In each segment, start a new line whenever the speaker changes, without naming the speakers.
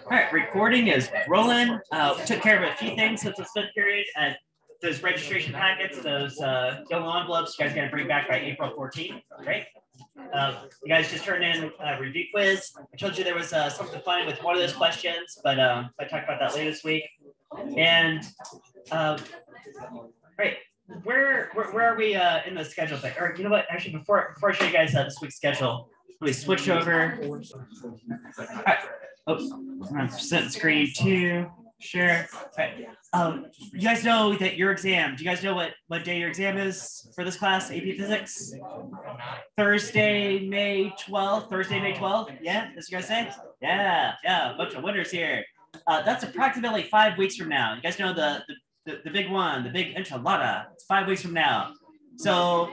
All right, recording is rolling. Took care of a few things since the split period. Those registration packets, those yellow envelopes, you guys got to bring back by April 14th, right? You guys just turned in a review quiz. I told you there was something fun with one of those questions, but I talked about that later this week. And right, where are we in the schedule thing? Or you know what? Actually, before I show you guys this week's schedule, let me switch over. All right. Oops, I'm set screen to share. All right. You guys know that your exam, do you guys know what day your exam is for this class, AP Physics? Thursday, May 12th. Yeah, as you guys say? Yeah, a bunch of winners here. That's approximately 5 weeks from now. You guys know the big one, the big enchilada. It's 5 weeks from now. So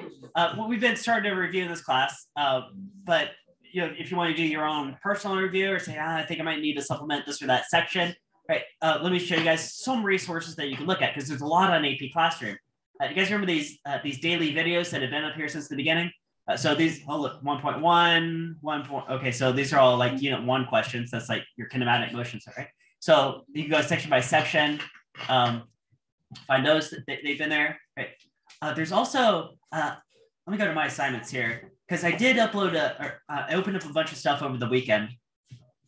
we've been starting to review in this class, but you know, if you want to do your own personal review or say, I think I might need to supplement this or that section, right? Let me show you guys some resources that you can look at because there's a lot on AP Classroom. You guys remember these daily videos that have been up here since the beginning? So these, oh look, 1.1, okay, so these are all like Unit 1 questions. That's like your kinematic motions, right? So you can go section by section, find those that they've been there, right? There's also, let me go to my assignments here, because I did upload I opened up a bunch of stuff over the weekend.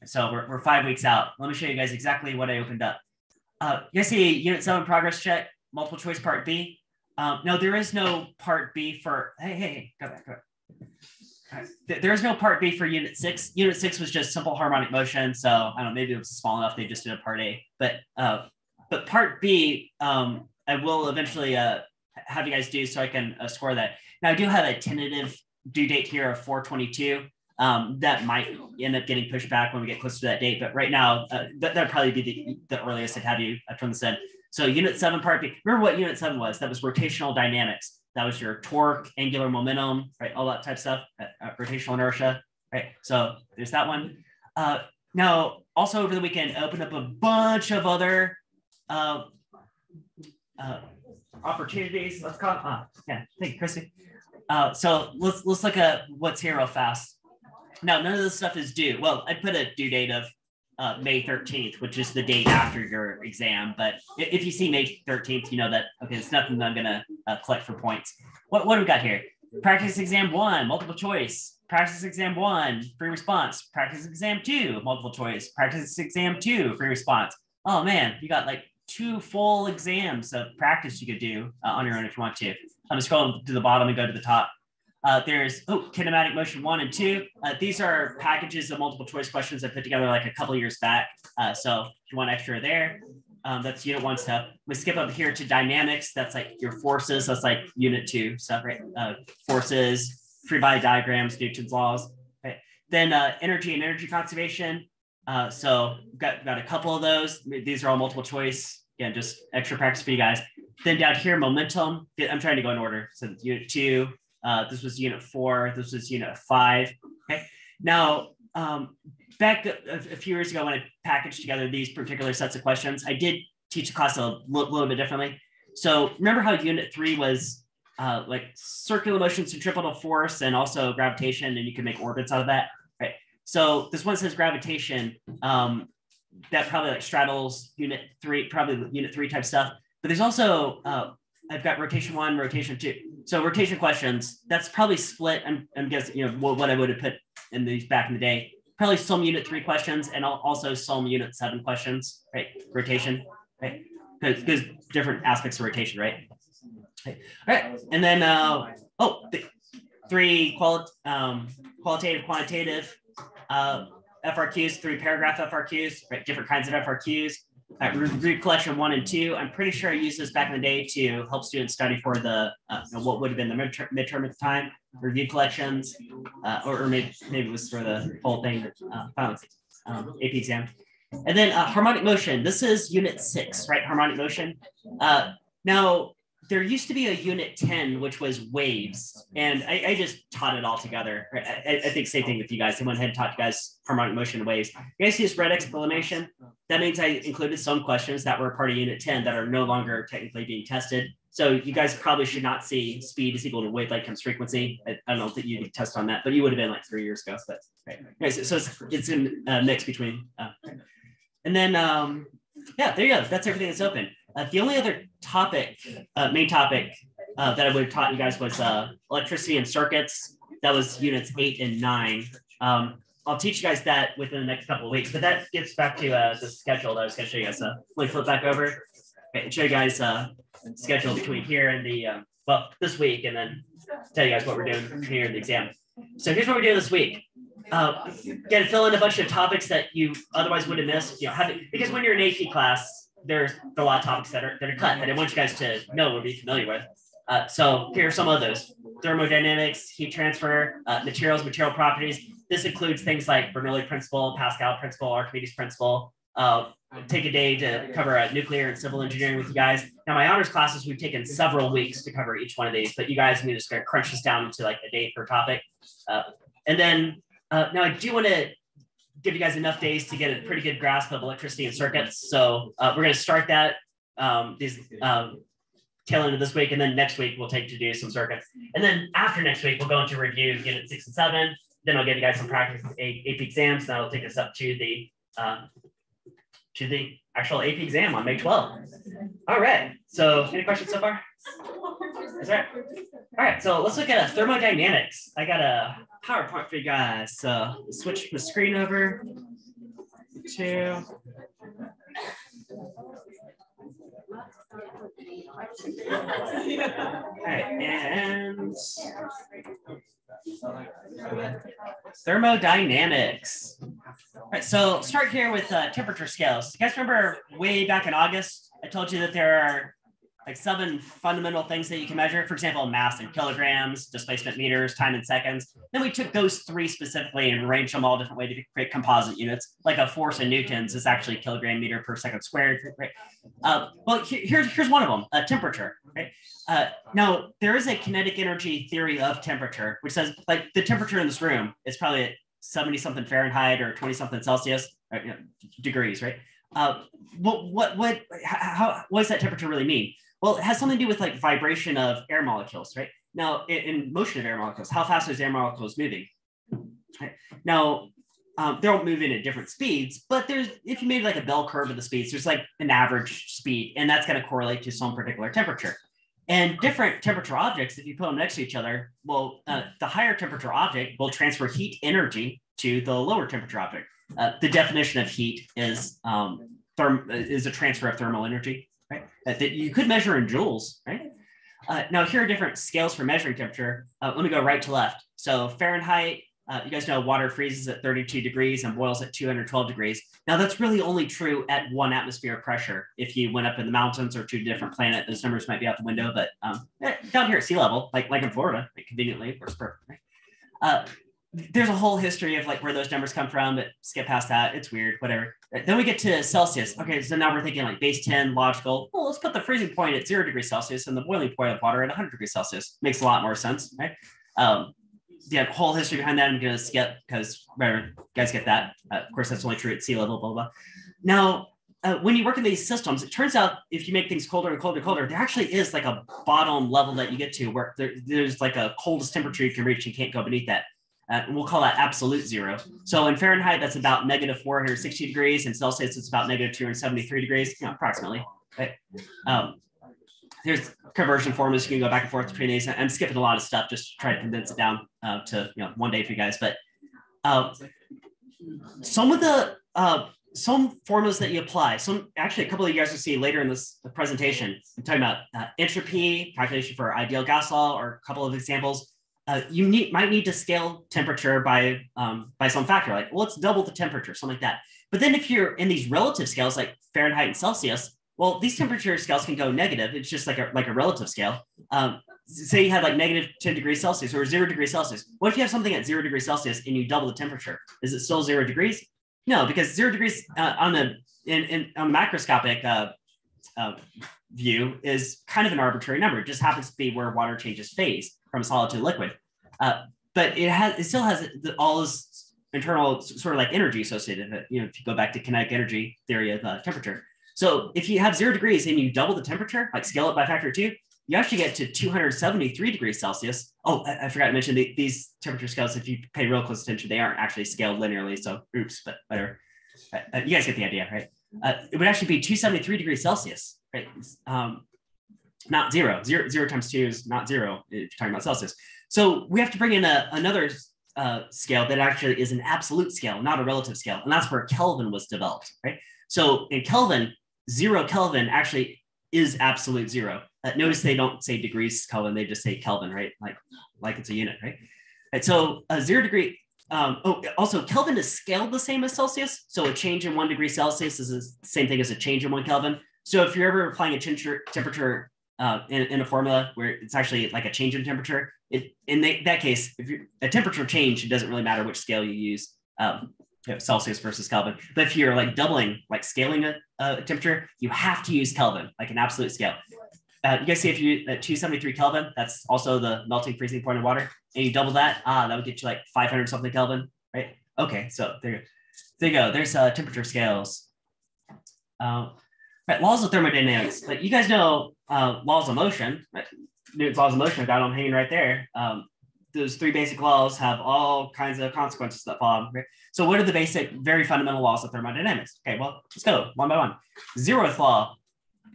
So we're 5 weeks out. Let me show you guys exactly what I opened up. You guys see Unit 7 progress check, multiple choice part B? No, there is no part B for, hey, go back. Right. There is no part B for Unit 6. Unit 6 was just simple harmonic motion. So I don't know, maybe it was small enough they just did a part A. But part B, I will eventually have you guys do so I can score that. Now I do have a tentative due date here of 4/22. That might end up getting pushed back when we get closer to that date. But right now, that'd probably be the earliest I'd have you turn this in. So Unit 7 part B. Remember what Unit 7 was? That was rotational dynamics. That was your torque, angular momentum, right? All that type of stuff, rotational inertia, right? So there's that one. Now, also over the weekend, I opened up a bunch of other opportunities. Let's call it. Yeah, thank you, Christy. So let's look at what's here real fast. Now, none of this stuff is due. Well, I put a due date of May 13th, which is the date after your exam. But if you see May 13th, you know that, okay, it's nothing that I'm going to collect for points. What do we got here? Practice exam 1, multiple choice. Practice exam 1, free response. Practice exam 2, multiple choice. Practice exam 2, free response. Oh, man, you got like 2 full exams of practice you could do on your own if you want to. I'm going to scroll to the bottom and go to the top. There's kinematic motion 1 and 2. These are packages of multiple choice questions I put together like a couple years back. So if you want extra there, that's Unit 1 stuff. We skip up here to dynamics. That's like your forces. That's like Unit 2 stuff, right? Forces, free body diagrams, Newton's laws. Right? Then energy and energy conservation. So got a couple of those. These are all multiple choice. Again, just extra practice for you guys. Then down here, momentum. I'm trying to go in order. So Unit 2. This was Unit 4. This was Unit 5. Okay. Now, back a few years ago when I packaged together these particular sets of questions, I did teach the class a little bit differently. So remember how Unit 3 was like circular motion, centripetal force, and also gravitation, and you can make orbits out of that, right? So this one says gravitation. That probably like straddles Unit 3, probably Unit 3 type stuff. But there's also I've got rotation 1, rotation 2. So rotation questions, that's probably split. I'm guessing, you know, what I would have put in these back in the day. Probably some Unit 3 questions and also some Unit 7 questions, right? Rotation, right? Because different aspects of rotation, right? All right. And then, the 3 qualitative, quantitative FRQs, 3 paragraph FRQs, right? Different kinds of FRQs. Review collection 1 and 2. I'm pretty sure I used this back in the day to help students study for the what would have been the midterm at the time. Review collections, or maybe it was for the whole thing, AP exam. And then harmonic motion. This is Unit 6, right? Harmonic motion. Now there used to be a Unit 10, which was waves, and I just taught it all together. Right? I think same thing with you guys. I went ahead and taught you guys harmonic motion and waves. You guys see this red exclamation? That means I included some questions that were part of Unit 10 that are no longer technically being tested. So you guys probably should not see speed is equal to wavelength times frequency. I don't know that you could test on that, but you would have been like 3 years ago. But right. So it's in a mix between. And then, yeah, there you go. That's everything that's open. The only other topic, main topic that I would have taught you guys was electricity and circuits. That was units 8 and 9. I'll teach you guys that within the next couple of weeks, but that gets back to the schedule that I was going to show you guys. Let me flip back over and show you guys schedule between here and the, well, this week, and then tell you guys what we're doing here in the exam. So here's what we're doing this week. Again, fill in a bunch of topics that you otherwise would have missed. You know, because when you're in AP class, there's a lot of topics that are cut that I want you guys to know or be familiar with. So here are some of those: thermodynamics, heat transfer, materials, material properties. This includes things like Bernoulli principle, Pascal principle, Archimedes principle. Take a day to cover nuclear and civil engineering with you guys. Now, my honors classes, we've taken several weeks to cover each one of these, but you guys need to just crunch this down to like a day per topic. And then now I do want to give you guys enough days to get a pretty good grasp of electricity and circuits. So we're going to start that tail end of this week, and then next week we'll take to do some circuits. And then after next week, we'll go into review unit 6 and 7. Then I'll give you guys some practice AP exams. That'll take us up to the actual AP exam on May 12th. All right. So any questions so far? That's right. All right. So let's look at thermodynamics. I got a PowerPoint for you guys. So switch the screen over to. All right, and thermodynamics. All right, so start here with temperature scales. You guys remember way back in August, I told you that there are like 7 fundamental things that you can measure. For example, mass in kilograms, displacement meters, time in seconds. Then we took those 3 specifically and arranged them all different ways to create composite units. Like a force in newtons is actually kilogram meter per second squared. Right? Well, here's one of them, temperature. Right? Now, there is a kinetic energy theory of temperature, which says like the temperature in this room is probably at 70 something Fahrenheit or 20 something Celsius, or, you know, degrees, right? What does that temperature really mean? Well, it has something to do with like vibration of air molecules, right? Now, in motion of air molecules, how fast is air molecules moving? Right? Now, they'll move in at different speeds, but if you made like a bell curve of the speeds, there's like an average speed, and that's going to correlate to some particular temperature. And different temperature objects, if you put them next to each other, well, the higher temperature object will transfer heat energy to the lower temperature object. The definition of heat is a transfer of thermal energy, right? That you could measure in joules, right? Now, here are different scales for measuring temperature. Let me go right to left. So Fahrenheit, you guys know water freezes at 32 degrees and boils at 212 degrees. Now, that's really only true at 1 atmosphere of pressure. If you went up in the mountains or to a different planet, those numbers might be out the window. But down here at sea level, like in Florida, like conveniently, of course, perfect, right? There's a whole history of like where those numbers come from, but skip past that. It's weird, whatever. Then we get to Celsius. Okay, so now we're thinking like base 10, logical. Well, let's put the freezing point at 0 degrees Celsius and the boiling point of water at 100 degrees Celsius. Makes a lot more sense, right? Yeah, whole history behind that I'm going to skip because whatever, you guys get that. Of course, that's only true at sea level, blah, blah. Now, when you work in these systems, it turns out if you make things colder and colder and colder, there actually is like a bottom level that you get to where there's like a coldest temperature you can reach. You can't go beneath that. And we'll call that absolute 0. So in Fahrenheit, that's about negative 460 degrees. In Celsius, it's about negative 273 degrees, approximately. Right? There's conversion formulas. You can go back and forth between these. I'm skipping a lot of stuff, just to try to condense it down to one day for you guys. But some of the some formulas that you apply, actually a couple of you guys will see later in this presentation. I'm talking about entropy, calculation for ideal gas law, or a couple of examples. You might need to scale temperature by some factor, like, well, let's double the temperature, something like that. But then if you're in these relative scales, like Fahrenheit and Celsius, well, these temperature scales can go negative. It's just like a relative scale. Say you had like negative 10 degrees Celsius or 0 degrees Celsius. What if you have something at 0 degrees Celsius and you double the temperature? Is it still 0 degrees? No, because 0 degrees on the macroscopic view is kind of an arbitrary number. It just happens to be where water changes phase from solid to liquid. But it still has all this internal sort of like energy associated with it. If you go back to kinetic energy theory of temperature. So if you have 0 degrees and you double the temperature, like scale it by factor 2, you actually get to 273 degrees Celsius. Oh, I forgot to mention these temperature scales, if you pay real close attention, they aren't actually scaled linearly. So oops, but whatever. You guys get the idea, right? It would actually be 273 degrees Celsius, right? Not zero. Zero times 2 is not 0 if you're talking about Celsius. So we have to bring in another scale that actually is an absolute scale, not a relative scale. And that's where Kelvin was developed, right? So in Kelvin, 0 Kelvin actually is absolute 0. Notice they don't say degrees Kelvin, they just say Kelvin, right? Like it's a unit, right? And so a 0 degree, also Kelvin is scaled the same as Celsius. So a change in 1 degree Celsius is the same thing as a change in 1 Kelvin. So if you're ever applying a temperature in a formula where it's actually like a change in temperature, that case, if you're a temperature change, it doesn't really matter which scale you use, Celsius versus Kelvin. But if you're like doubling, like scaling a temperature, you have to use Kelvin, like an absolute scale. You guys see if you at 273 Kelvin, that's also the melting freezing point of water, and you double that, that would get you like 500 something Kelvin, right? Okay, so there you go. There's temperature scales. Right, laws of thermodynamics. Like you guys know laws of motion, right? Newton's laws of motion, I've got them hanging right there. Those 3 basic laws have all kinds of consequences that follow. Right? So what are the basic, very fundamental laws of thermodynamics? Okay, well, let's go one by one. 0th law: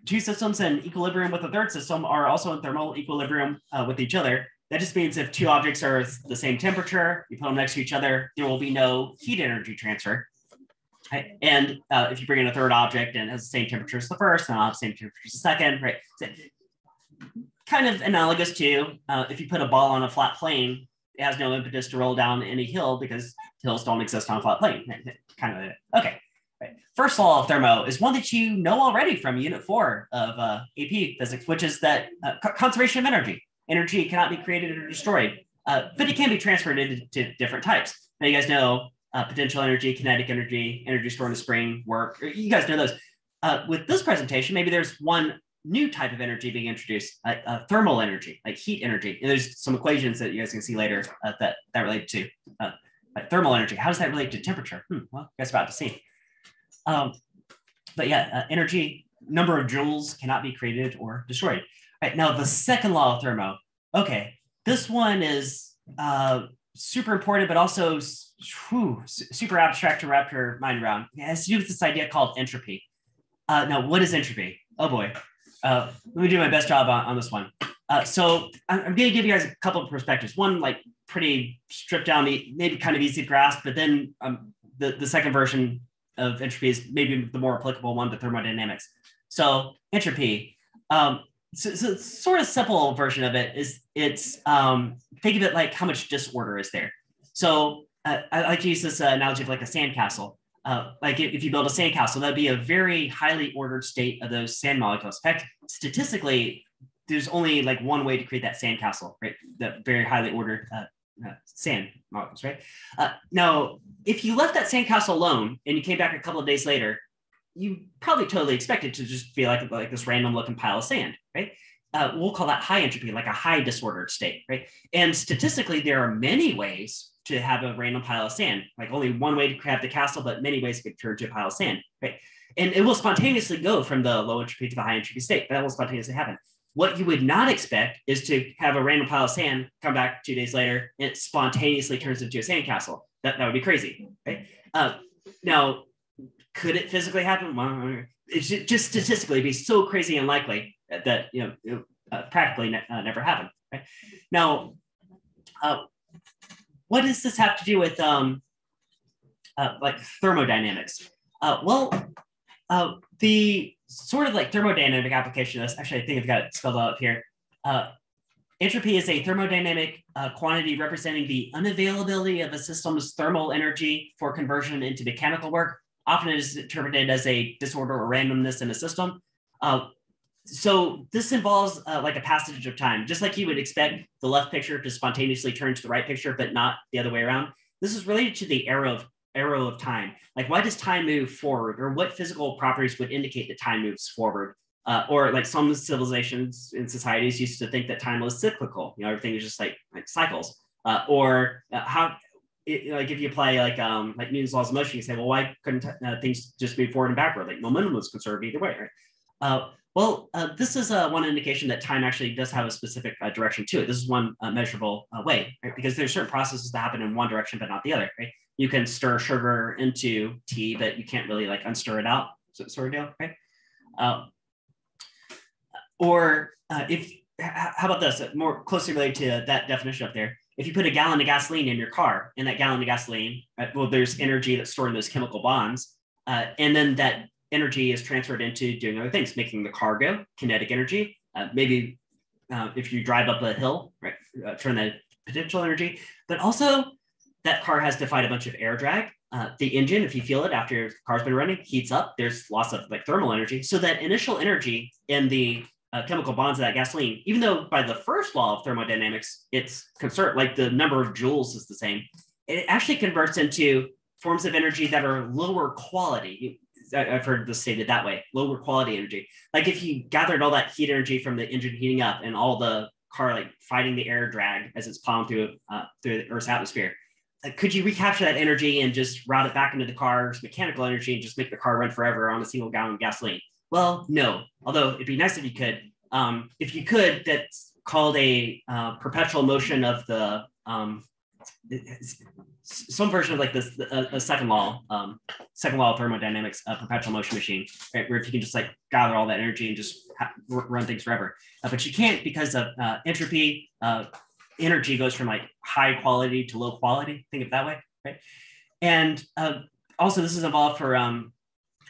2 systems in equilibrium with a third system are also in thermal equilibrium with each other. That just means if 2 objects are the same temperature, you put them next to each other, there will be no heat energy transfer. Right? And if you bring in a third object and it has the same temperature as the first, and it'll have the same temperature as the second, right? So, kind of analogous to if you put a ball on a flat plane, it has no impetus to roll down any hill because hills don't exist on a flat plane. Kind of, okay. Right. First law of thermo is one that you know already from Unit 4 of AP Physics, which is that conservation of energy. Energy cannot be created or destroyed, but it can be transferred into different types. Now you guys know potential energy, kinetic energy, energy stored in a spring, work. You guys know those. With this presentation, maybe there's one new type of energy being introduced, thermal energy, like heat energy. And there's some equations that you guys can see later that relate to thermal energy. How does that relate to temperature? Well, you guys are about to see. But yeah, energy, number of joules cannot be created or destroyed. All right, now the second law of thermo. Okay, this one is super important, but also super abstract to wrap your mind around. It has to do with this idea called entropy. Now, what is entropy? Oh boy. Let me do my best job on this one. So I'm going to give you guys a couple of perspectives. One, like pretty stripped down, maybe kind of easy to grasp, but then the second version of entropy is maybe the more applicable one to thermodynamics. So entropy, so sort of simple version of it is think of it like how much disorder is there. So I like to use this analogy of like a sandcastle. Like if you build a sandcastle, that'd be a very highly ordered state of those sand molecules. In fact, statistically, there's only like one way to create that sandcastle, right? The very highly ordered sand molecules, right? Now, if you left that sandcastle alone and you came back a couple of days later, you probably totally expect it to just be like this random looking pile of sand, right? We'll call that high entropy, like a high disordered state, right? And statistically, there are many ways to have a random pile of sand, like only one way to have the castle, but many ways to turn to a pile of sand, right? And it will spontaneously go from the low entropy to the high entropy state. That will spontaneously happen. What you would not expect is to have a random pile of sand come back 2 days later and it spontaneously turns into a sandcastle. That would be crazy, right? Now, could it physically happen? Well, it's just statistically be so crazy unlikely that it practically never happened. Right? Now, what does this have to do with like thermodynamics? The sort of like thermodynamic application of this, actually, I think I've got it spelled out here. Entropy is a thermodynamic quantity representing the unavailability of a system's thermal energy for conversion into mechanical work. Often it is interpreted as a disorder or randomness in a system. So this involves like a passage of time, just like you would expect the left picture to spontaneously turn to the right picture, but not the other way around. This is related to the arrow of time. Like, why does time move forward, or what physical properties would indicate that time moves forward? Or like some civilizations and societies used to think that time was cyclical. Everything is just like cycles. Or how, like if you apply like Newton's laws of motion, you say, well, why couldn't things just move forward and backward? Like momentum was conserved either way, right? This is one indication that time actually does have a specific direction to it. This is one measurable way, right? Because there's certain processes that happen in one direction, but not the other, right? you can stir sugar into tea, but you can't really like unstir it out, sort of deal, right? Or if, how about this, more closely related to that definition up there. If you put a gallon of gasoline in your car, and that gallon of gasoline, well, there's energy that's stored in those chemical bonds, and then that energy is transferred into doing other things, making the car go, kinetic energy. Maybe if you drive up a hill, right, turn that potential energy, but also that car has to fight a bunch of air drag. The engine, if you feel it after the car's been running, heats up. There's lots of like thermal energy. So that initial energy in the chemical bonds of that gasoline, even though by the first law of thermodynamics, it's conserved, like the number of joules is the same, it actually converts into forms of energy that are lower quality. I've heard this stated that way, lower quality energy. Like if you gathered all that heat energy from the engine heating up and all the car like fighting the air drag as it's plowing through the Earth's atmosphere, could you recapture that energy and just route it back into the car's mechanical energy and just make the car run forever on a single gallon of gasoline? Well, no, although it'd be nice if you could. If you could, that's called a perpetual motion of the, some version of like this, a second law of thermodynamics, a perpetual motion machine, right? Where if you can just like gather all that energy and just run things forever. But you can't because of entropy. Energy goes from like high quality to low quality, think of it that way, right? And also this is involved for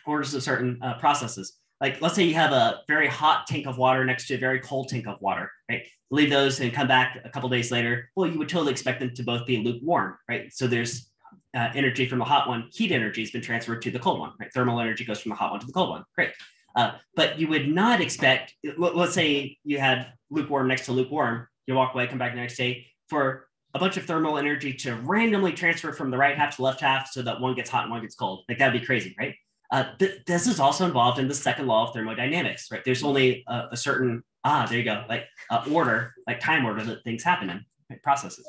orders of certain processes. Like let's say you have a very hot tank of water next to a very cold tank of water, right? Leave those and come back a couple days later. Well, you would totally expect them to both be lukewarm, right? So there's energy from the hot one, heat energy has been transferred to the cold one, right? Thermal energy goes from the hot one to the cold one, great. But you would not expect, let's say you had lukewarm next to lukewarm, you walk away, come back the next day, for a bunch of thermal energy to randomly transfer from the right half to the left half so that one gets hot and one gets cold. Like that'd be crazy, right? This is also involved in the second law of thermodynamics, right? There's only a certain, there you go, like order, like time order that things happen in, right? Processes.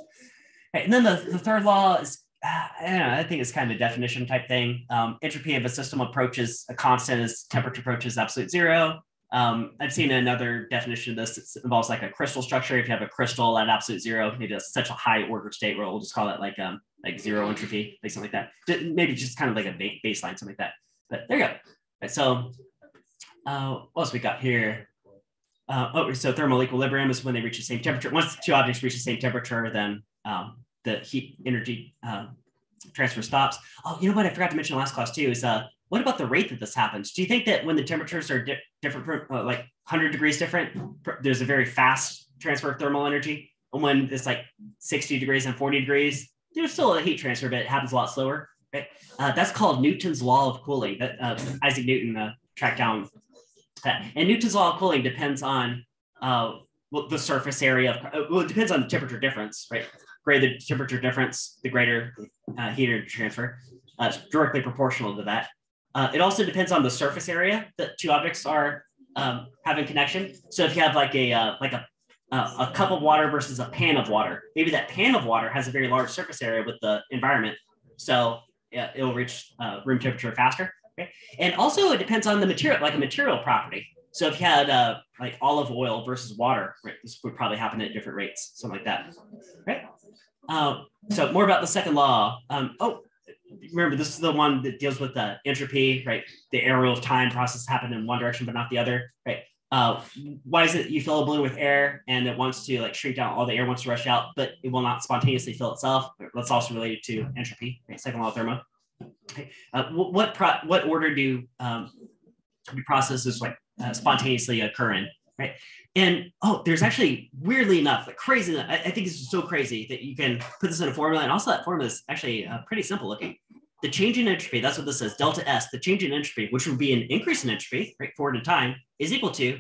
Right, and then the third law is, I don't know, I think it's kind of a definition type thing. Entropy of a system approaches a constant as temperature approaches absolute zero. I've seen another definition of this. It involves like a crystal structure. If you have a crystal at absolute zero, maybe that's such a high order state where we'll just call it like zero entropy, like something like that. Maybe just kind of like a baseline, something like that. But there you go. Right, so what else we got here? So thermal equilibrium is when they reach the same temperature. Once two objects reach the same temperature, then the heat energy transfer stops. Oh, you know what I forgot to mention in last class too is what about the rate that this happens? Do you think that when the temperatures are different, like 100 degrees different, there's a very fast transfer of thermal energy? And when it's like 60 degrees and 40 degrees, there's still a heat transfer, but it happens a lot slower. Right? That's called Newton's law of cooling. That Isaac Newton tracked down. And Newton's law of cooling depends on the surface area of, well, it depends on the temperature difference, right? Greater the temperature difference, the greater heat energy transfer. It's directly proportional to that. It also depends on the surface area that two objects are having connection. So if you have like a cup of water versus a pan of water, maybe that pan of water has a very large surface area with the environment. So it'll reach room temperature faster. Okay? And also it depends on the material, like a material property. So if you had like olive oil versus water, right, this would probably happen at different rates, something like that. Right? So more about the second law. Remember, this is the one that deals with the entropy, right? The arrow of time process happened in one direction, but not the other, right? Why is it you fill a balloon with air and it wants to like shrink down, all the air wants to rush out, but it will not spontaneously fill itself? That's also related to entropy, right? Second law of thermo. Okay. What order do processes like spontaneously occur in, right? And there's actually, weirdly enough, like crazy enough, I think this is so crazy that you can put this in a formula, and also that formula is actually pretty simple looking. The change in entropy, that's what this says, delta S, the change in entropy, which would be an increase in entropy, right, forward in time, is equal to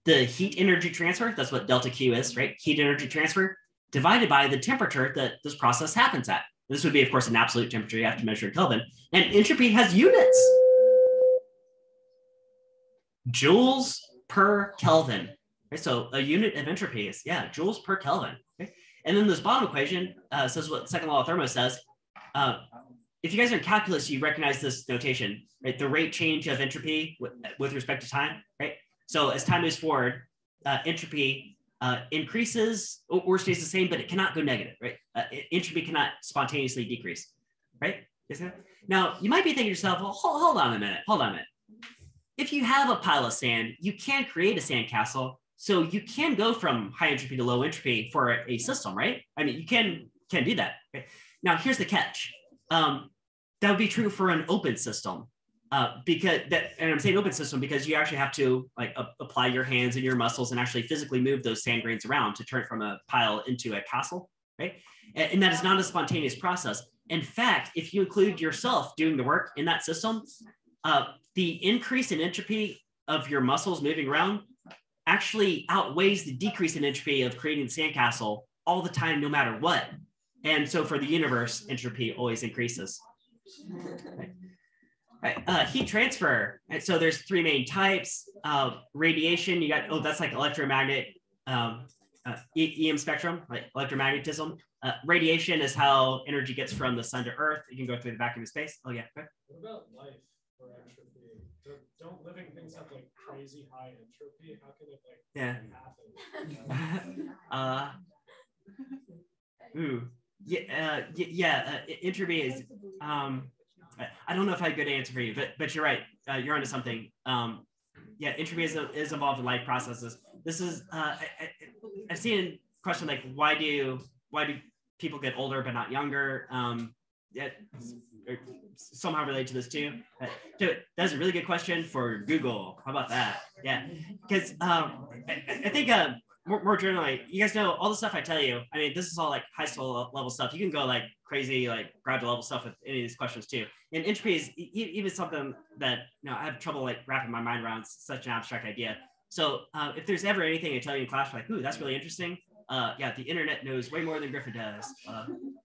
the heat energy transfer, that's what delta Q is, right, heat energy transfer, divided by the temperature that this process happens at. This would be, of course, an absolute temperature you have to measure in Kelvin, and entropy has units. Joules per Kelvin. Okay, so a unit of entropy is, joules per Kelvin. Okay? And then this bottom equation says what the second law of thermo says. If you guys are in calculus, you recognize this notation, right? The rate change of entropy with respect to time, right? So as time moves forward, entropy increases or stays the same, but it cannot go negative, right? Entropy cannot spontaneously decrease. right? Now, you might be thinking to yourself, well, hold on a minute. If you have a pile of sand, you can create a sandcastle. So you can go from high entropy to low entropy for a system, right? I mean, you can do that. Okay? Now, here's the catch. That would be true for an open system. And I'm saying open system because you actually have to like apply your hands and your muscles and actually physically move those sand grains around to turn it from a pile into a castle, right? And that is not a spontaneous process. In fact, if you include yourself doing the work in that system, the increase in entropy of your muscles moving around actually outweighs the decrease in entropy of creating the sandcastle all the time, no matter what. And so for the universe, entropy always increases. Right. Heat transfer. Right. So there's three main types. Radiation, you got, that's like electromagnetic, EM spectrum, like electromagnetism. Radiation is how energy gets from the sun to earth. You can go through the vacuum of space. Oh yeah.
What about life or entropy? Don't living things have like crazy high entropy? How can it like happen?
Entropy is, I don't know if I have a good answer for you, but you're right. You're onto something. Entropy is involved in life processes. This is, I've seen a question like, why do people get older but not younger? Somehow related to this too. That's a really good question for Google. How about that? Yeah, because I think more generally, you guys know all the stuff I tell you. I mean, this is all like high school level stuff. You can go like crazy, like graduate level stuff with any of these questions too. And entropy is even something that I have trouble like wrapping my mind around. It's such an abstract idea. So if there's ever anything I tell you in class, like, ooh, that's really interesting. The internet knows way more than Griffin does.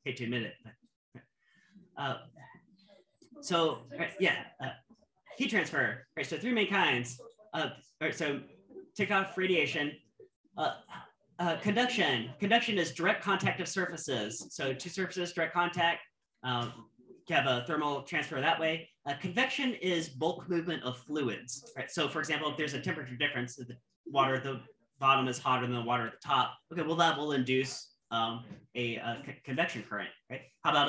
Hate to admit it. Heat transfer. Right, so three main kinds. So take off radiation. Conduction. Conduction is direct contact of surfaces. So two surfaces, direct contact. You have a thermal transfer that way. Convection is bulk movement of fluids. Right. So for example, if there's a temperature difference, the water at the bottom is hotter than the water at the top. Okay, well that will induce a convection current. Right. How about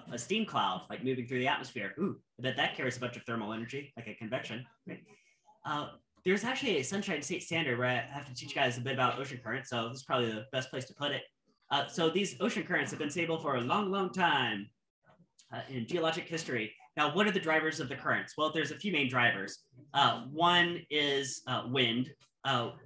a steam cloud like moving through the atmosphere? Ooh, I bet that carries a bunch of thermal energy, like a convection. Right? There's actually a Sunshine State standard where I have to teach you guys a bit about ocean currents. So this is probably the best place to put it. So these ocean currents have been stable for a long, long time in geologic history. Now, what are the drivers of the currents? Well, there's a few main drivers. One is wind.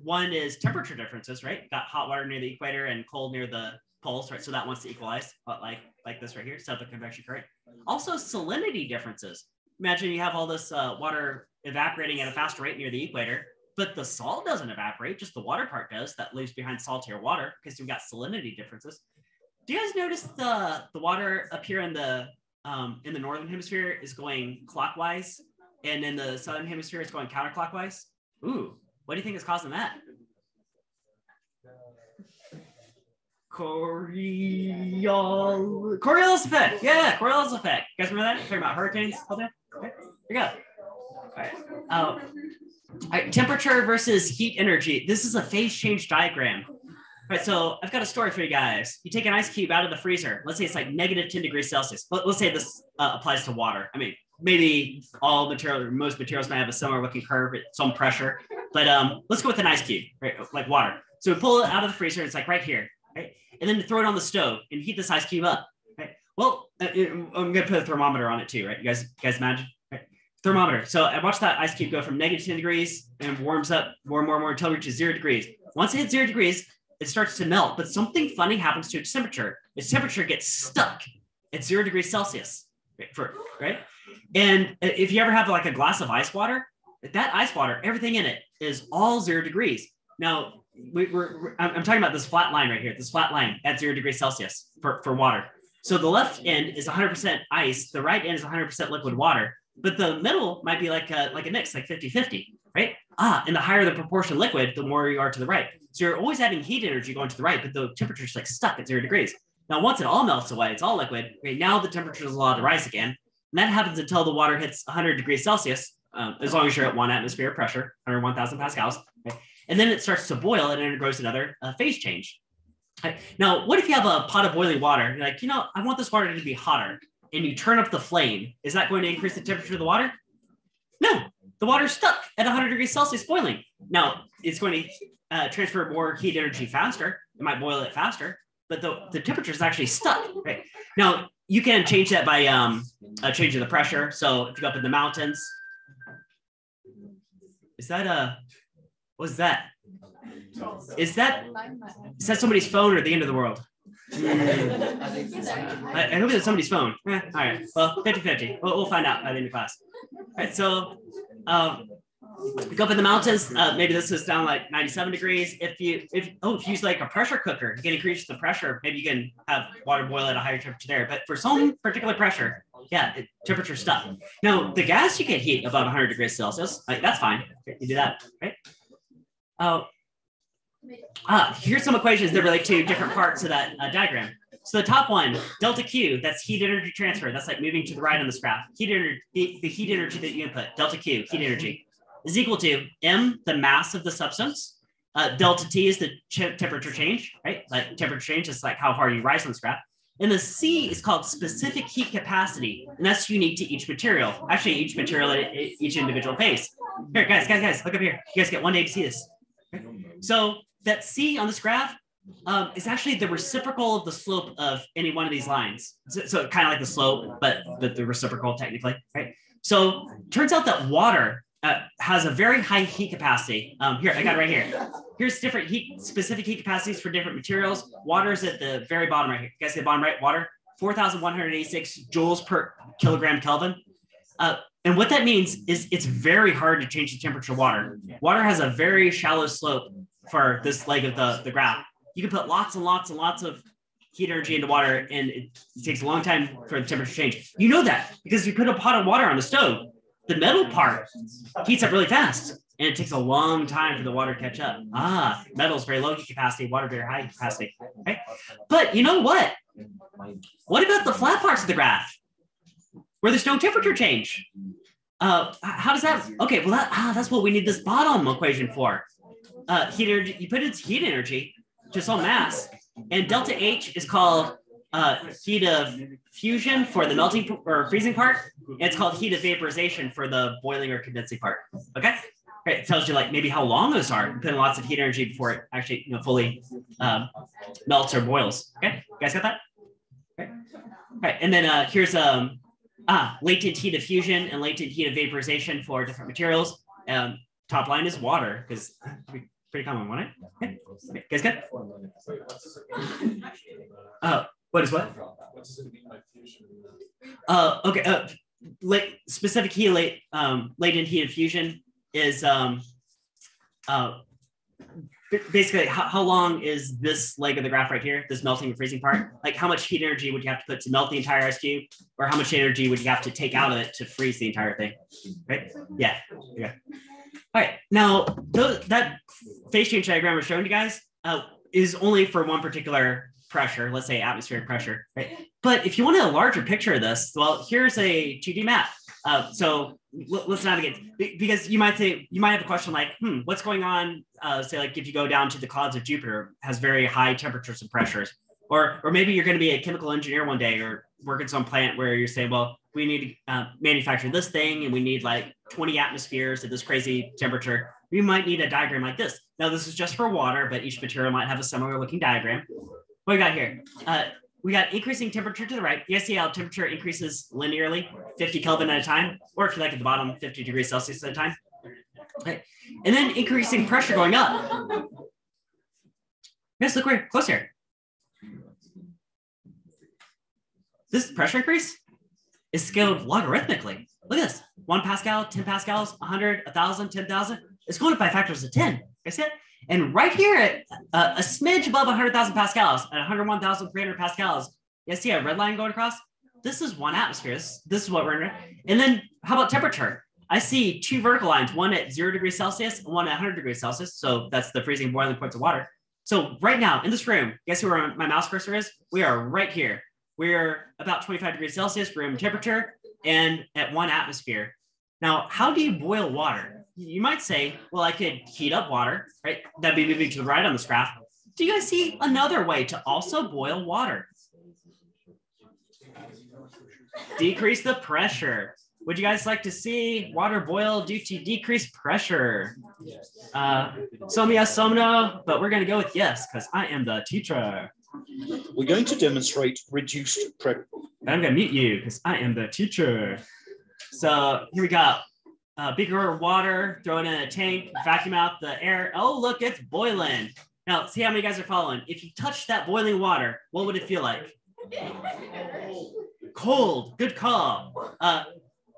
One is temperature differences, right? Got hot water near the equator and cold near the poles, right? So that wants to equalize, like this right here, set up a convection current. Also, salinity differences. Imagine you have all this water evaporating at a faster rate near the equator, but the salt doesn't evaporate, just the water part does. That leaves behind saltier water because we've got salinity differences. Do you guys notice the water up here in the northern hemisphere is going clockwise, and in the southern hemisphere it's going counterclockwise? Ooh, what do you think is causing that? Coriolis effect. Yeah, Coriolis effect. You guys remember that? Talking about hurricanes. Okay, here we go. All right. Temperature versus heat energy. This is a phase change diagram. All right, so I've got a story for you guys. You take an ice cube out of the freezer. Let's say it's like -10 degrees Celsius. Let's say this applies to water. I mean, maybe most materials might have a similar looking curve at some pressure, but let's go with an ice cube, right? Like water. So we pull it out of the freezer. It's like right here, right? And then throw it on the stove and heat this ice cube up. Right? Well, I'm gonna put a thermometer on it too, right? You guys imagine? Right? Thermometer. So I watched that ice cube go from -10 degrees and warms up more and more until it reaches 0 degrees. Once it hits 0 degrees, it starts to melt, but something funny happens to its temperature. Its temperature gets stuck at 0 degrees Celsius, right? And if you ever have like a glass of ice water, that ice water, everything in it is all 0 degrees. Now, I'm talking about this flat line right here, this flat line at 0 degrees Celsius for water. So the left end is 100% ice, the right end is 100% liquid water, but the middle might be like a mix, like 50-50, right? And the higher the proportion liquid, the more you are to the right. So you're always having heat energy going to the right, but the temperature is like stuck at 0 degrees. Now, once it all melts away, it's all liquid. Okay, now the temperature is allowed to rise again. And that happens until the water hits 100 degrees Celsius, as long as you're at 1 atmosphere pressure, 101,000 pascals. Right? And then it starts to boil and it undergoes another phase change. Right. Now, what if you have a pot of boiling water? You're like, I want this water to be hotter, and you turn up the flame. Is that going to increase the temperature of the water? No, the water's stuck at 100 degrees Celsius boiling. Now, it's going to transfer more heat energy faster. It might boil it faster, but the temperature is actually stuck. Right. Now, you can change that by changing the pressure. So if you go up in the mountains, is that what's that? Is that somebody's phone or the end of the world? I hope it's somebody's phone. All right. Well, 50-50. We'll find out by the end of class. All right. So go up in the mountains. Maybe this is down like 97 degrees. If you use like a pressure cooker, you can increase the pressure. Maybe you can have water boil at a higher temperature there. But for some particular pressure, temperature stuck. Now the gas you can heat above 100 degrees Celsius. Like that's fine. You do that, right? Here's some equations that relate to different parts of that diagram. So the top one, delta Q, that's heat energy transfer. That's like moving to the right on this graph. Heat energy, the heat energy that you input, delta Q, heat energy, is equal to M, the mass of the substance. Delta T is the temperature change, right? Like temperature change is like how far you rise on this graph. And the C is called specific heat capacity, and that's unique to each material. Actually, each material at each individual phase. Here, guys, look up here. You guys get 1 day to see this. Okay. So that C on this graph is actually the reciprocal of the slope of any one of these lines. So kind of like the slope, but the reciprocal technically, right? So turns out that water has a very high heat capacity. Here, I got it right here. Here's different specific heat capacities for different materials. Water is at the very bottom right here. You guys see the bottom right? Water, 4,186 joules per kilogram Kelvin. And what that means is it's very hard to change the temperature of water. Water has a very shallow slope for this leg of the graph. You can put lots and lots and lots of heat energy into water, and it takes a long time for the temperature to change. You know that because if you put a pot of water on the stove, the metal part heats up really fast, and it takes a long time for the water to catch up. Metal's very low heat capacity, water very high heat capacity. Right? But you know what? What about the flat parts of the graph where there's no temperature change? How does that? Okay, well that's what we need this bottom equation for. Heat energy. You put its heat energy to some mass, and delta H is called heat of fusion for the melting or freezing part. And it's called heat of vaporization for the boiling or condensing part. Okay, right, it tells you like maybe how long those are. You put in lots of heat energy before it actually fully melts or boils. Okay, you guys got that? Okay. All right, and then here's latent heat of fusion and latent heat of vaporization for different materials. Top line is water because pretty common, wasn't it? Okay. Guys good? What is what?
What does it mean by fusion?
Okay. Specific heat, latent heat of fusion is basically how long is this leg of the graph right here, this melting and freezing part? Like how much heat energy would you have to put to melt the entire ice cube, or how much energy would you have to take out of it to freeze the entire thing? Right? Yeah. All right. Now that phase change diagram we're showing you guys is only for one particular pressure, let's say atmospheric pressure, right? But if you want a larger picture of this, well, here's a 2D map. So let's navigate, because you might have a question like, what's going on? Say like if you go down to the clouds of Jupiter, has very high temperatures and pressures, or maybe you're going to be a chemical engineer one day, or work at some plant where you're saying, well, we need to manufacture this thing, and we need like 20 atmospheres at this crazy temperature. We might need a diagram like this. Now, this is just for water, but each material might have a similar looking diagram. What we got here? We got increasing temperature to the right. You guys see how temperature increases linearly, 50 Kelvin at a time, or if you like at the bottom, 50 degrees Celsius at a time. Okay. And then increasing pressure going up. Yes, look right close here. This pressure increase is scaled logarithmically. Look at this. 1 Pascal, 10 pascals, 100, 1,000, 10,000. It's going up by factors of 10. You see it? And right here at a smidge above 100,000 pascals, at 101,300 pascals, you see a red line going across? This is 1 atmosphere. This is what we're in. And then how about temperature? I see 2 vertical lines, one at 0 degrees Celsius and one at 100 degrees Celsius. So that's the freezing boiling points of water. So right now in this room, guess where my mouse cursor is? We are right here. We're about 25 degrees Celsius room temperature and at 1 atmosphere. Now, how do you boil water? You might say, well, I could heat up water, right? That'd be moving to the right on this graph. do you guys see another way to also boil water? Decrease the pressure. Would you guys like to see water boil due to decreased pressure? Some yes, some no, but we're going to go with yes because I am the teacher.
We're going to demonstrate reduced pressure.
I'm going to mute you because I am the teacher. So here we go. Beaker of water, throw it in a tank, vacuum out the air. Oh, look, it's boiling. Now, see how many guys are following. If you touch that boiling water, what would it feel like? Cold. Good call. I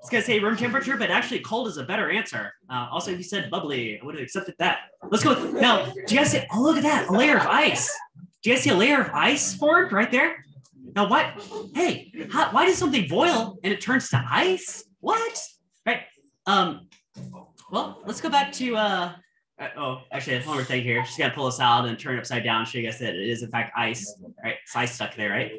was going to say room temperature, but actually cold is a better answer. Also, if you said bubbly, I would have accepted that. Let's go. Now, do you guys see? Oh, look at that. A layer of ice. Do you guys see a layer of ice formed right there? Now, what? Hey, why does something boil and it turns to ice? What? Right. Well, let's go back to, actually, one more thing here. Just got to pull this out and turn it upside down. Show you guys that it is, in fact, ice. Right. It's ice stuck there, right?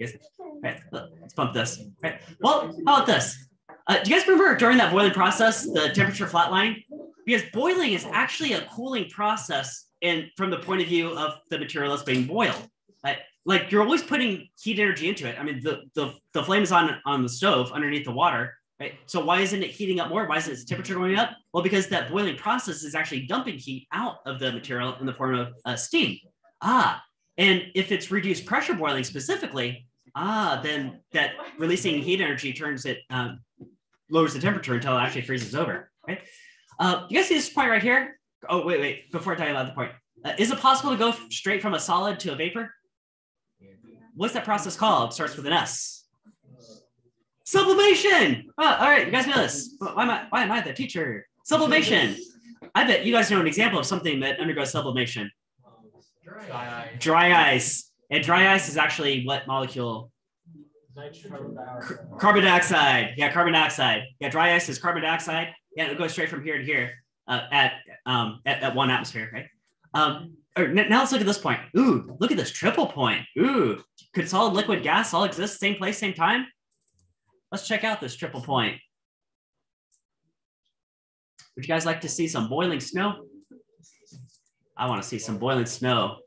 Right. Let's bump this. Right. Well, how about this? Do you guys remember during that boiling process, the temperature flatline? Because boiling is actually a cooling process from the point of view of the material that's being boiled. Right? Like you're always putting heat energy into it. I mean, the flame is on the stove underneath the water. Right? So why isn't it heating up more? Why is its temperature going up? Well, because that boiling process is actually dumping heat out of the material in the form of steam. And if it's reduced pressure boiling specifically, then that releasing heat energy turns it, lowers the temperature until it actually freezes over. Right? You guys see this point right here? Oh, wait. Before I tell you about the point, is it possible to go straight from a solid to a vapor? What's that process called? It starts with an S. Sublimation. All right, you guys know this. Why am I the teacher? Sublimation. I bet you guys know an example of something that undergoes sublimation. Dry ice. And dry ice is actually what molecule? Carbon dioxide. Yeah, carbon dioxide. Yeah, dry ice is carbon dioxide. Yeah, it goes straight from here to here at 1 atmosphere, right? Now let's look at this point. Ooh, look at this triple point. Ooh, could solid, liquid, gas all exist same place, same time? Let's check out this triple point. Would you guys like to see some boiling snow? I want to see some boiling snow.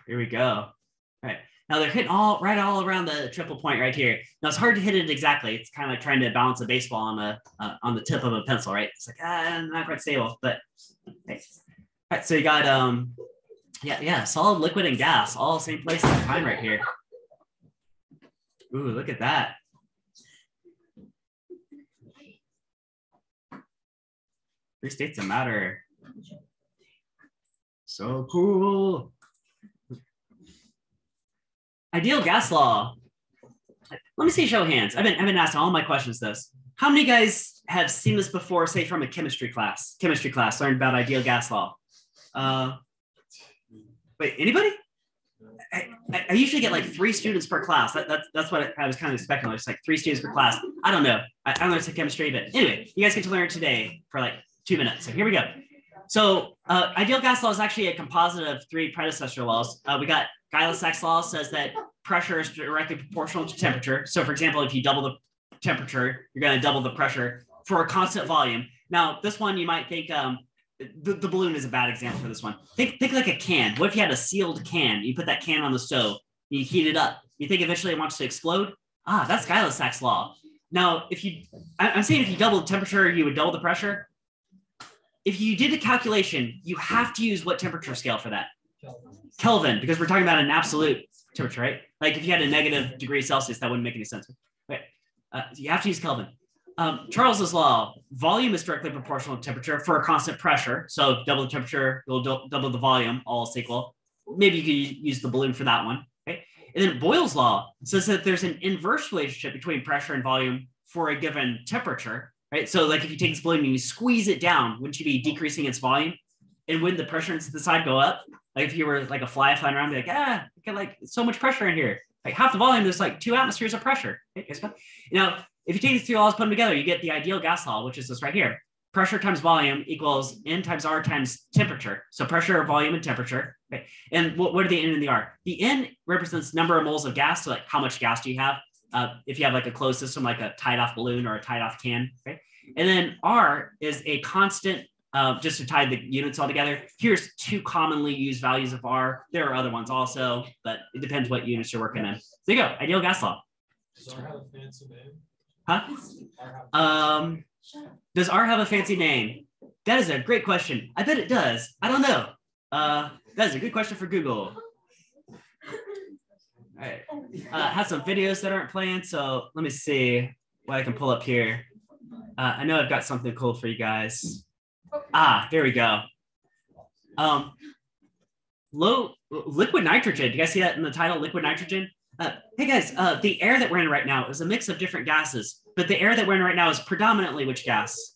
Here we go. All right. Now they're hitting all around the triple point right here. Now it's hard to hit it exactly. It's kind of like trying to balance a baseball on the tip of a pencil, right? It's like not quite stable, but hey. All right. So you got solid, liquid, and gas all same place at the time right here. Ooh, look at that. Three states of matter. So cool. Ideal gas law. Let me see show of hands. I've been asking all my questions this. How many guys have seen this before, say from a chemistry class? Chemistry class, learned about ideal gas law. Wait, anybody? I usually get like 3 students per class. That's what I was kind of expecting. It's like 3 students per class. I don't know. I don't know if it's chemistry, but anyway, you guys get to learn today for like 2 minutes. So here we go. So ideal gas law is actually a composite of 3 predecessor laws. We got Gay-Lussac's law says that pressure is directly proportional to temperature. So for example, if you double the temperature, you're going to double the pressure for a constant volume. Now, this one you might think the balloon is a bad example for this one. Think like a can. What if you had a sealed can? You put that can on the stove, you heat it up. You think eventually it wants to explode? That's Gay-Lussac's law. Now, I'm saying if you double the temperature, you would double the pressure. If you did a calculation, you have to use what temperature scale for that? Kelvin, because we're talking about an absolute temperature, right? Like if you had a negative degree Celsius, that wouldn't make any sense. Okay. You have to use Kelvin. Charles's law, volume is directly proportional to temperature for a constant pressure. So double the temperature, you'll double the volume, all else equal. Maybe you could use the balloon for that one. Okay. And then Boyle's law says that there's an inverse relationship between pressure and volume for a given temperature, right? So like if you take this balloon and you squeeze it down, wouldn't you be decreasing its volume? And wouldn't the pressure into the side go up? Like if you were like a fly flying around, be like, you get like so much pressure in here. Like half the volume, there's like 2 atmospheres of pressure. Okay, now, if you take these 2 laws, put them together, you get the ideal gas law, which is this right here. Pressure times volume equals N times R times temperature. So pressure, volume, and temperature. Okay. And what are the N and the R? The N represents number of moles of gas. So like how much gas do you have? If you have like a closed system, like a tied off balloon or a tied off can. Okay. And then R is a constant just to tie the units all together. Here's 2 commonly used values of R. There are other ones also, but it depends what units you're working in. There you go, ideal gas law.
Does R have a fancy name?
Huh? Does R have a fancy name? That is a great question. I bet it does. I don't know. That is a good question for Google. All right. Have some videos that aren't playing, so let me see what I can pull up here. I know I've got something cool for you guys. Here we go. Liquid nitrogen. Do you guys see that in the title, liquid nitrogen? Hey guys, the air that we're in right now is a mix of different gases, but the air that we're in right now is predominantly which gas?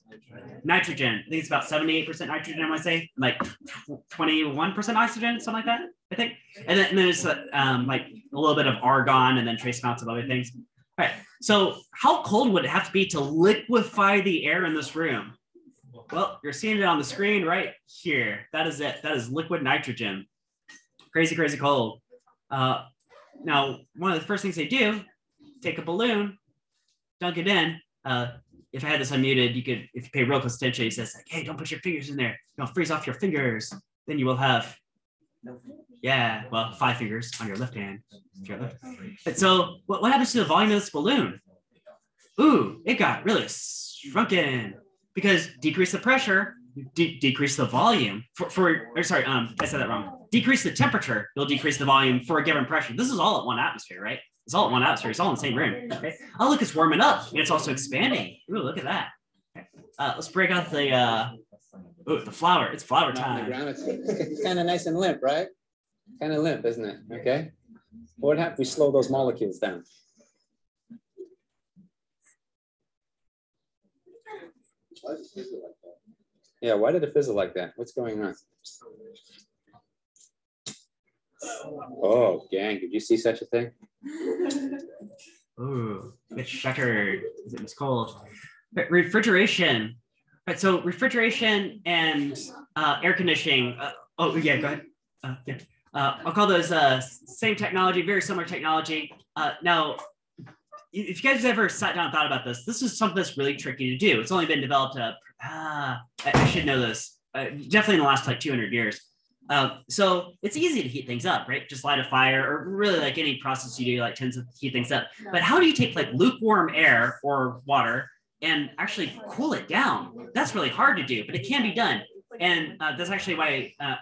Nitrogen. I think it's about 78% nitrogen, I want to say, like 21% oxygen, something like that, I think. And then there's like a little bit of argon and then trace amounts of other things. All right, so how cold would it have to be to liquefy the air in this room? Well, you're seeing it on the screen right here. That is it. That is liquid nitrogen. Crazy, crazy cold. Now, one of the first things they do, take a balloon, dunk it in. If I had this unmuted, you could, if you pay real close attention, he says, like, hey, don't put your fingers in there. You'll freeze off your fingers. Then you will have, yeah, well, 5 fingers on your left hand. But so what happens to the volume of this balloon? Ooh, it got really shrunken because decrease the pressure, decrease the volume I said that wrong. Decrease the temperature, you'll decrease the volume for a given pressure. This is all at 1 atmosphere, right? It's all at 1 atmosphere. It's all in the same room. Okay. Oh, look, it's warming up and it's also expanding. Ooh, look at that. Okay. Let's break out the flower. It's flower time.
It's kind of nice and limp, right? Kind of limp, isn't it? Okay. What happens if we slow those molecules down? Yeah, why did it fizzle like that? What's going on? Oh, gang, did you see such a thing?
Ooh, it's shuttered. It was cold. But refrigeration. Right, so refrigeration and air conditioning. Go ahead. I'll call those same technology, very similar technology. Now, if you guys ever sat down and thought about this, this is something that's really tricky to do. It's only been developed I should know this, definitely in the last like 200 years. So it's easy to heat things up, right? Just light a fire, or really like any process you do, like tends to heat things up. But how do you take like lukewarm air or water and actually cool it down? That's really hard to do, but it can be done. And that's actually why I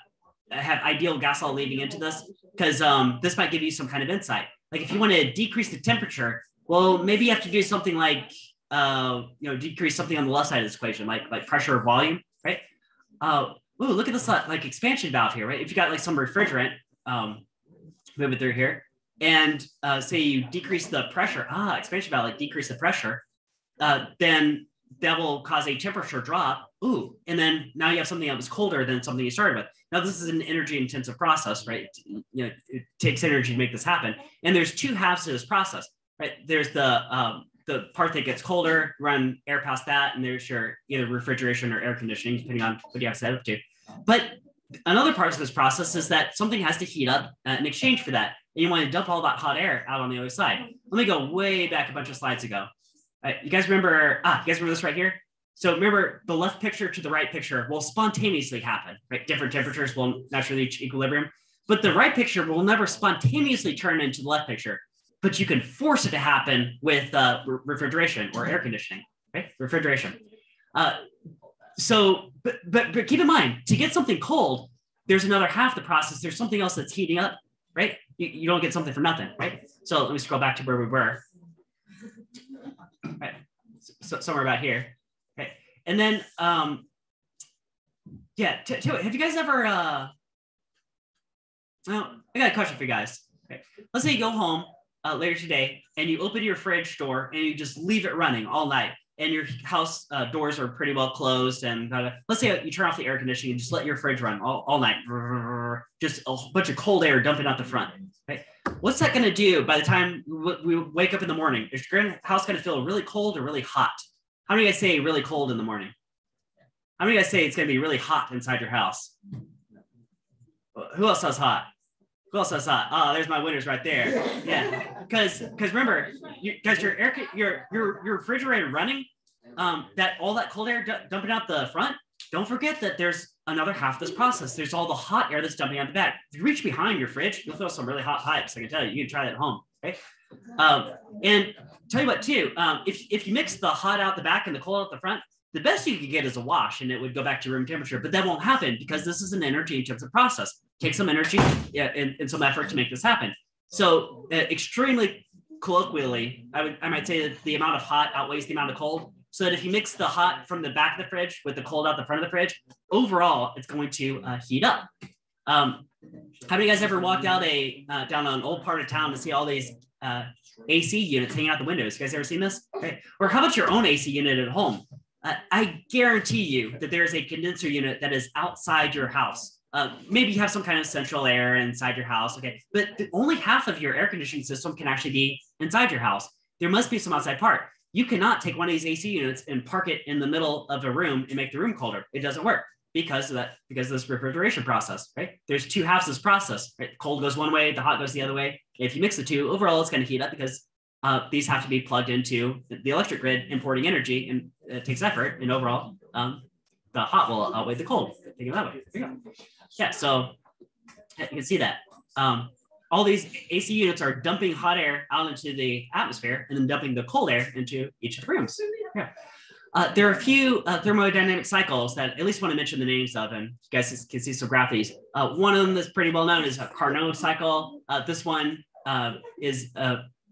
have ideal gas law leading into this, because this might give you some kind of insight. Like if you want to decrease the temperature, well, maybe you have to do something like, decrease something on the left side of this equation, like pressure or volume, right? Ooh, look at this like expansion valve here, right? If you got like some refrigerant, move it through here, and say you decrease the pressure, expansion valve, like decrease the pressure, then that will cause a temperature drop. Ooh, and then now you have something that was colder than something you started with. Now this is an energy intensive process, right? It takes energy to make this happen. And there's 2 halves to this process, right? There's the part that gets colder, run air past that, and there's your either refrigeration or air conditioning, depending on what you have set up to. But another part of this process is that something has to heat up in exchange for that. And you want to dump all that hot air out on the other side. Let me go way back a bunch of slides ago. You guys remember this right here? So remember the left picture to the right picture will spontaneously happen, right? Different temperatures will naturally reach equilibrium, but the right picture will never spontaneously turn into the left picture. But you can force it to happen with refrigeration or air conditioning, right? Refrigeration. But keep in mind, to get something cold, there's another half the process. There's something else that's heating up, right? You don't get something for nothing, right? So let me scroll back to where we were. Right. So somewhere about here. Okay. And then, have you guys ever, well, I got a question for you guys. Okay. Let's say you go home later today and you open your fridge door and you just leave it running all night, and your house doors are pretty well closed, and let's say you turn off the air conditioning and just let your fridge run all night, just a bunch of cold air dumping out the front, right? What's that going to do by the time we wake up in the morning? Is your house going to feel really cold or really hot? How many of you guys say really cold in the morning? How many of you guys say it's going to be really hot inside your house? Who else says hot? Who else says hot? Oh, there's my winners right there. Yeah, because remember, your refrigerator running, that all that cold air dumping out the front, don't forget that there's another half of this process. There's all the hot air that's dumping out the back. If you reach behind your fridge, you'll feel some really hot pipes. I can tell you, you can try that at home. Okay. And tell you what too, if you mix the hot out the back and the cold out the front, the best you could get is a wash and it would go back to room temperature, but that won't happen because this is an energy intensive process. It takes some energy and some effort to make this happen. So extremely colloquially, I might say that the amount of hot outweighs the amount of cold. So that if you mix the hot from the back of the fridge with the cold out the front of the fridge, overall, it's going to heat up. How many of you guys ever walked out down an old part of town to see all these AC units hanging out the windows? You guys ever seen this? Okay. Or how about your own AC unit at home? I guarantee you that there's a condenser unit that is outside your house. Maybe you have some kind of central air inside your house, okay? But only half of your air conditioning system can actually be inside your house. There must be some outside part. You cannot take one of these AC units and park it in the middle of a room and make the room colder. It doesn't work because of this refrigeration process, right? There's two halves of this process, right? The cold goes one way, the hot goes the other way. If you mix the two, overall, it's going to heat up because these have to be plugged into the electric grid, importing energy, and it takes effort. And overall, the hot will outweigh the cold. Think of it that way. There you go. Yeah, so you can see that. All these AC units are dumping hot air out into the atmosphere and then dumping the cold air into each of the rooms. Yeah. There are a few thermodynamic cycles that I at least want to mention the names of, and you guys can see some graphies. One of them that's pretty well known is a Carnot cycle. This one is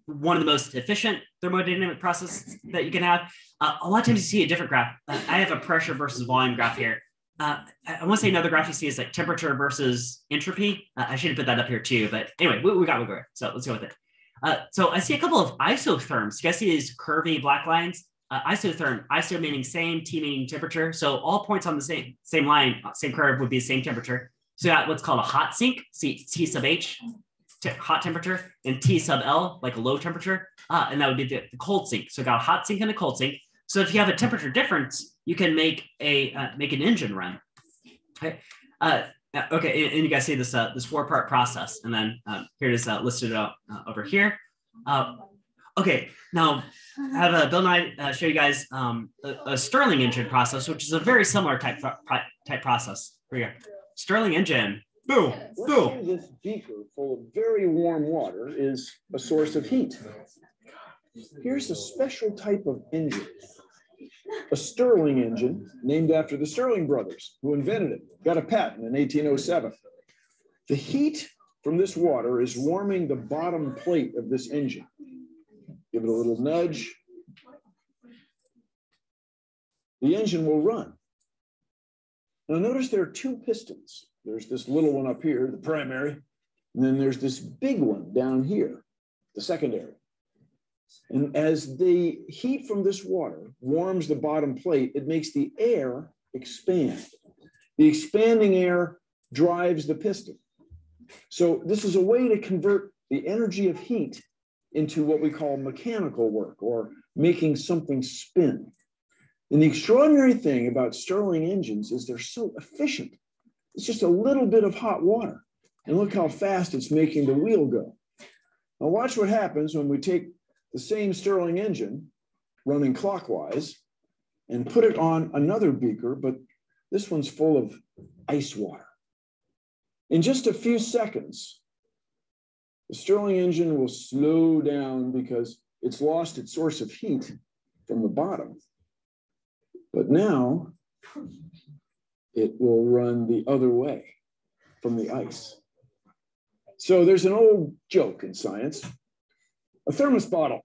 one of the most efficient thermodynamic processes that you can have. A lot of times you see a different graph. I have a pressure versus volume graph here. I want to say another graph you see is like temperature versus entropy. I should have put that up here too, but anyway, we got it. So let's go with it. So I see a couple of isotherms. You guys see these curvy black lines? Isotherm, iso meaning same, T meaning temperature. So all points on the same line, same curve would be the same temperature. So you got what's called a hot sink, T sub H, hot temperature, and T sub L, like a low temperature. And that would be the cold sink. So you got a hot sink and a cold sink. So if you have a temperature difference, you can make an engine run. Okay, okay, and you guys see this this 4-part process, and then here it is listed out over here. Okay, now I have Bill and I show you guys a Stirling engine process, which is a very similar type process. Here we go. Stirling engine. Boom, boom.
This beaker full of very warm water is a source of heat. Here's a special type of engine. A Stirling engine named after the Stirling brothers who invented it, got a patent in 1807. The heat from this water is warming the bottom plate of this engine. Give it a little nudge. The engine will run. Now notice there are two pistons. There's this little one up here, the primary, and then there's this big one down here, the secondary. And as the heat from this water warms the bottom plate, it makes the air expand. The expanding air drives the piston. So this is a way to convert the energy of heat into what we call mechanical work, or making something spin. And the extraordinary thing about Stirling engines is they're so efficient. It's just a little bit of hot water. And look how fast it's making the wheel go. Now watch what happens when we take the same Stirling engine running clockwise and put it on another beaker, but this one's full of ice water. In just a few seconds, the Stirling engine will slow down because it's lost its source of heat from the bottom. But now it will run the other way from the ice. So there's an old joke in science. A thermos bottle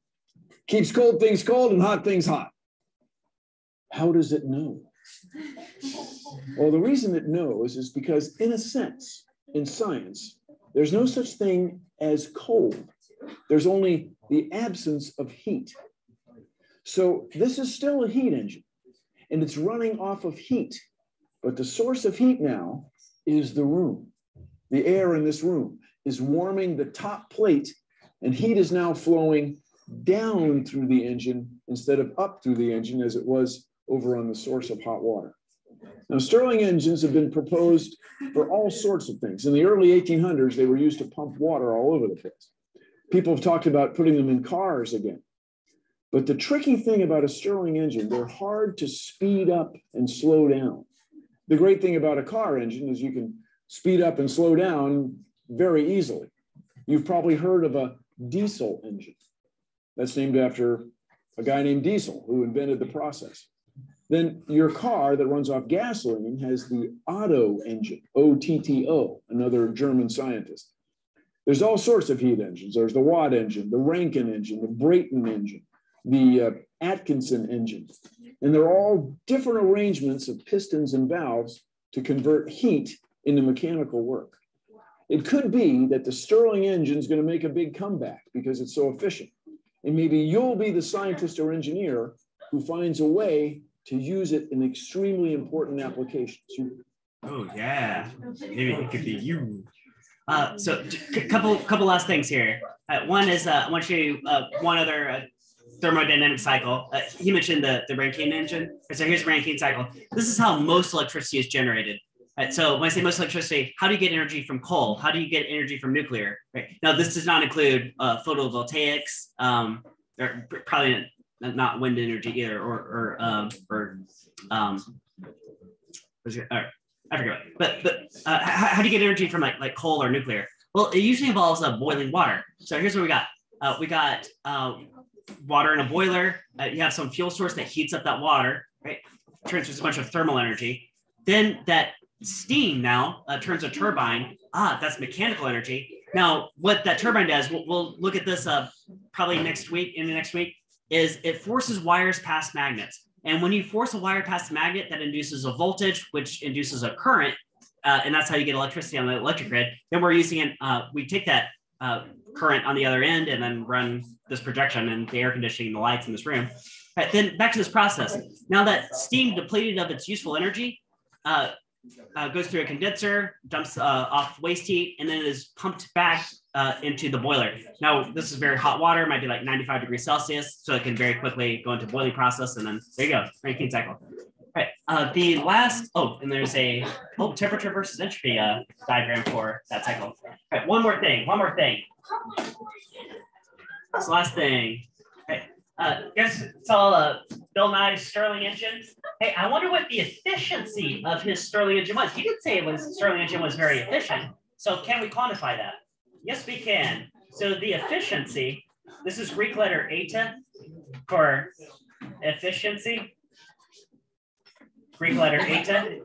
keeps cold things cold and hot things hot. How does it know? Well, the reason it knows is because, in a sense, in science, there's no such thing as cold. There's only the absence of heat. So this is still a heat engine, and it's running off of heat. But the source of heat now is the room. The air in this room is warming the top plate, and heat is now flowing down through the engine instead of up through the engine as it was over on the source of hot water. Now, Stirling engines have been proposed for all sorts of things. In the early 1800s, they were used to pump water all over the place. People have talked about putting them in cars again. But the tricky thing about a Stirling engine, they're hard to speed up and slow down. The great thing about a car engine is you can speed up and slow down very easily. You've probably heard of a diesel engine. That's named after a guy named Diesel who invented the process. Then your car that runs off gasoline has the Otto engine, O-T-T-O, another German scientist. There's all sorts of heat engines. There's the Watt engine, the Rankine engine, the Brayton engine, the Atkinson engine. And they're all different arrangements of pistons and valves to convert heat into mechanical work. It could be that the Stirling engine is going to make a big comeback because it's so efficient. And maybe you'll be the scientist or engineer who finds a way to use it in extremely important applications.
Oh yeah, maybe it could be you. So a couple last things here. One is I want to show you one other thermodynamic cycle. He mentioned the Rankine engine. So here's the Rankine cycle. This is how most electricity is generated. Right, so when I say most electricity, how do you get energy from coal? How do you get energy from nuclear? Right? Now, this does not include photovoltaics, or probably not wind energy either, I forget. But how do you get energy from like coal or nuclear? Well, it usually involves boiling water. So here's what we got. We got water in a boiler. You have some fuel source that heats up that water, right? Transfers a bunch of thermal energy. Then that steam now turns a turbine. That's mechanical energy. Now, what that turbine does, we'll look at this probably next week, is it forces wires past magnets. And when you force a wire past a magnet, that induces a voltage, which induces a current, and that's how you get electricity on the electric grid. Then we're using it, we take that current on the other end and then run this projection and the air conditioning, the lights in this room. Right, then back to this process. Now that steam depleted of its useful energy, goes through a condenser, dumps off waste heat, and then it is pumped back into the boiler. Now, this is very hot water, might be like 95 degrees Celsius, so it can very quickly go into boiling process, and then there you go, Rankine cycle. All right, the last, and there's a temperature versus entropy diagram for that cycle. All right, one more thing. This last thing. Guys saw Bill Nye's Stirling engine. Hey, I wonder what the efficiency of his Stirling engine was. He did say Stirling engine was very efficient. So can we quantify that? Yes, we can. So the efficiency, this is Greek letter eta for efficiency. Greek letter eta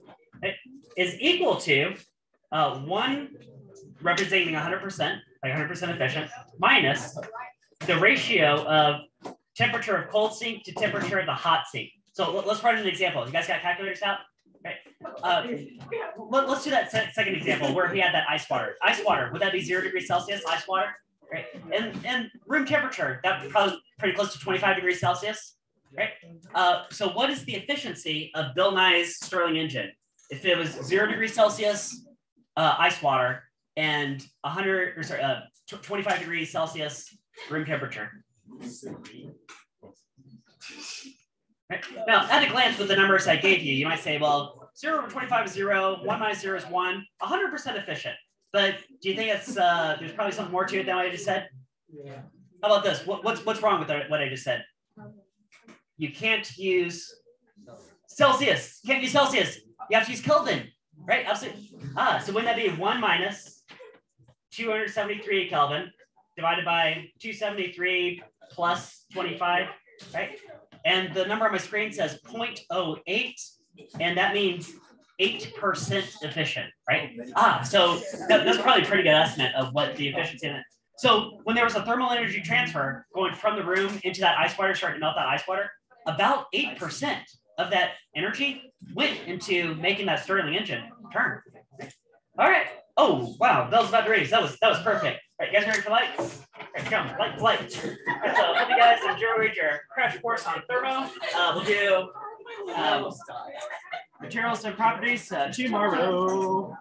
is equal to 1 representing 100%, like 100% efficient, minus the ratio of temperature of cold sink to temperature of the hot sink. So let's run an example. You guys got calculators out? Right. Let's do that second example where we had that ice water. Ice water, would that be 0 degrees Celsius, ice water? Right. And room temperature, that would probably pretty close to 25 degrees Celsius. Right. So what is the efficiency of Bill Nye's Stirling engine? If it was 0 degrees Celsius ice water and 25 degrees Celsius room temperature. Right. Now, at a glance with the numbers I gave you, you might say, well, 0 over 25 is 0, 1 minus 0 is 1, 100% efficient. But do you think it's there's probably something more to it than what I just said? Yeah. How about this? What's wrong with what I just said? You can't use Celsius. You can't use Celsius. You have to use Kelvin, right? Absolutely. So wouldn't that be 1 minus 273 Kelvin divided by 273 plus 25, right? And the number on my screen says 0.08, and that means 8% efficient, right? So that's probably a pretty good estimate of what the efficiency is. So when there was a thermal energy transfer going from the room into that ice water, starting to melt that ice water, about 8% of that energy went into making that Stirling engine turn. All right. Oh, wow. That was about to raise. That was perfect. All right, you guys ready for lights? All right, come, light. So hope you guys enjoyed your crash course on thermo. We'll do materials and properties tomorrow.